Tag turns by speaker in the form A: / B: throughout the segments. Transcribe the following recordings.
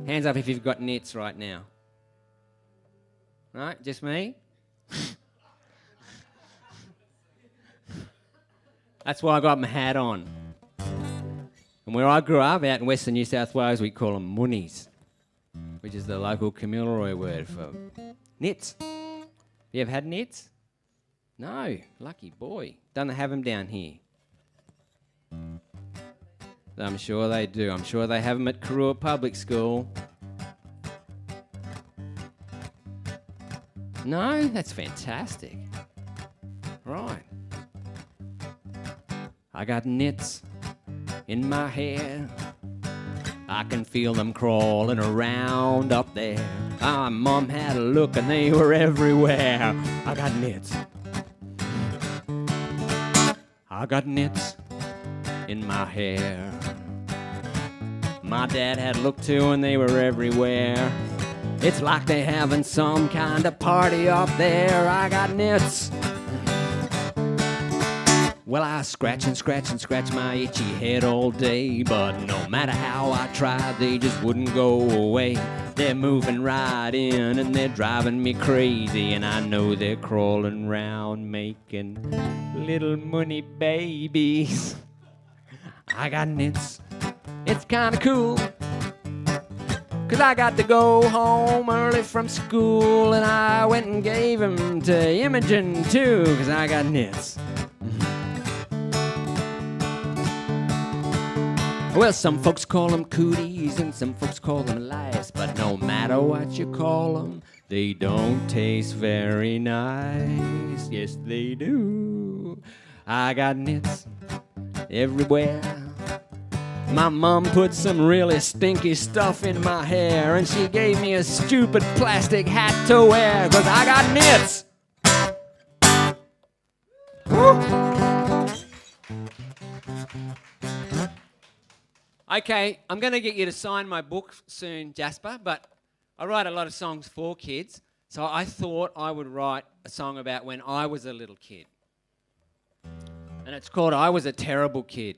A: Hands up if you've got nits right now. Right, just me? That's why I got my hat on. And where I grew up, out in western New South Wales, we call them moonies, which is the local Kamilaroi word for nits. You ever had nits? No, lucky boy. Don't they have them down here? I'm sure they do. I'm sure they have them at Karua Public School. No? That's fantastic. Right. I got nits in my hair. I can feel them crawling around up there. Mum had a look and they were everywhere. I got nits. I got nits in my hair. My dad had a look too and they were everywhere. It's like they're having some kind of party up there. I got nits. Well, I scratch and scratch and scratch my itchy head all day, but no matter how I tried, they just wouldn't go away. They're moving right in and they're driving me crazy, and I know they're crawling round making little money babies. I got nits. It's kinda cool, 'cause I got to go home early from school, and I went and gave them to Imogen too, 'cause I got nits. Well, some folks call them cooties and some folks call them lice, but no matter what you call them, they don't taste very nice. Yes, they do. I got nits everywhere. My mum put some really stinky stuff in my hair, and she gave me a stupid plastic hat to wear, 'cause I got nits. Woo. Okay, I'm going to get you to sign my book soon, Jasper, but I write a lot of songs for kids, so I thought I would write a song about when I was a little kid. And it's called I Was a Terrible Kid.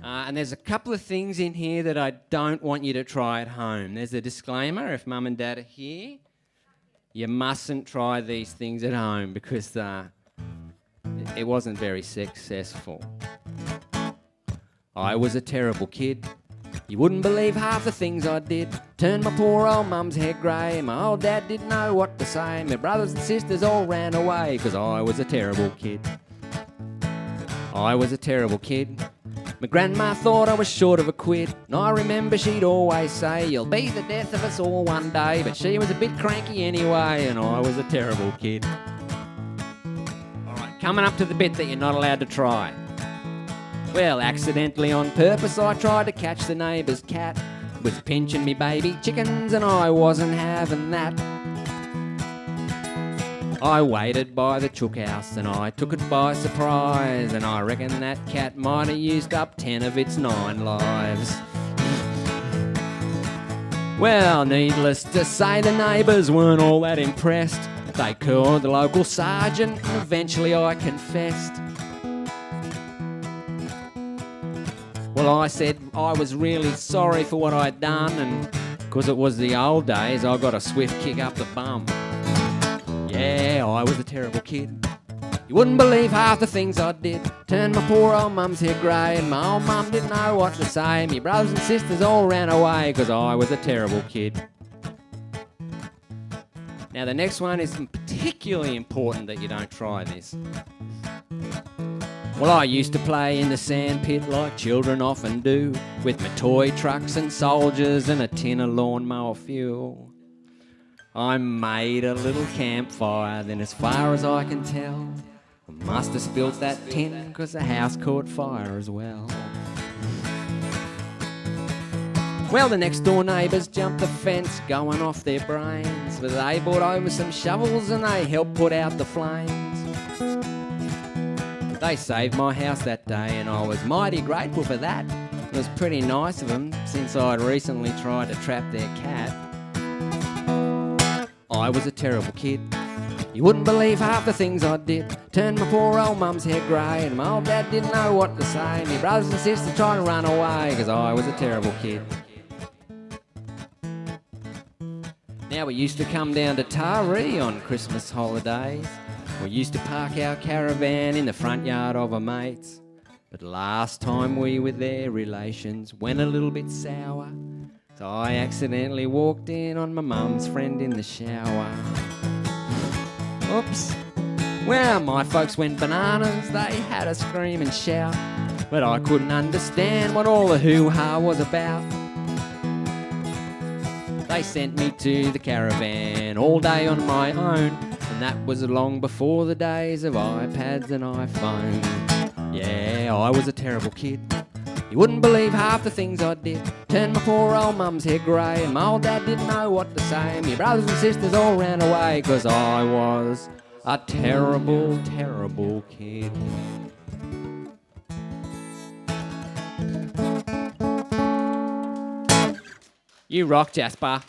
A: And there's a couple of things in here that I don't want you to try at home. There's a disclaimer, if Mum and Dad are here, you mustn't try these things at home because it wasn't very successful. I was a terrible kid. You wouldn't believe half the things I did. Turned my poor old mum's hair grey. My old dad didn't know what to say. My brothers and sisters all ran away 'cause I was a terrible kid. I was a terrible kid. My grandma thought I was short of a quid. And I remember she'd always say, "You'll be the death of us all one day." But she was a bit cranky anyway, and I was a terrible kid. All right, coming up to the bit that you're not allowed to try. Well, accidentally on purpose, I tried to catch the neighbour's cat. Was pinching me baby chickens and I wasn't having that. I waited by the chook house and I took it by surprise, and I reckon that cat might have used up 10 of its 9 lives. Well, needless to say, the neighbours weren't all that impressed. They called the local sergeant and eventually I confessed. Well, I said I was really sorry for what I'd done, and because it was the old days, I got a swift kick up the bum. Yeah, I was a terrible kid. You wouldn't believe half the things I did. Turned my poor old mum's hair grey, and my old mum didn't know what to say. My brothers and sisters all ran away because I was a terrible kid. Now, the next one is particularly important that you don't try this. Well, I used to play in the sandpit like children often do, with my toy trucks and soldiers and a tin of lawnmower fuel. I made a little campfire, then as far as I can tell, I must have spilt that tin because the house caught fire as well. Well, the next door neighbours jumped the fence, going off their brains, but they brought over some shovels and they helped put out the flames. They saved my house that day and I was mighty grateful for that. It was pretty nice of them since I'd recently tried to trap their cat. I was a terrible kid. You wouldn't believe half the things I did. Turned my poor old mum's hair grey, and my old dad didn't know what to say. My brothers and sisters tried to run away because I was a terrible kid. Now we used to come down to Taree on Christmas holidays. We used to park our caravan in the front yard of a mate's. But last time we were there, relations went a little bit sour. So I accidentally walked in on my mum's friend in the shower. Oops. Well, my folks went bananas, they had a scream and shout. But I couldn't understand what all the hoo-ha was about. They sent me to the caravan all day on my own, and that was long before the days of iPads and iPhone. Yeah, I was a terrible kid. You wouldn't believe half the things I did. Turned my poor old mum's hair grey, and my old dad didn't know what to say. My brothers and sisters all ran away, 'cause I was a terrible, terrible kid. You rock, Jasper.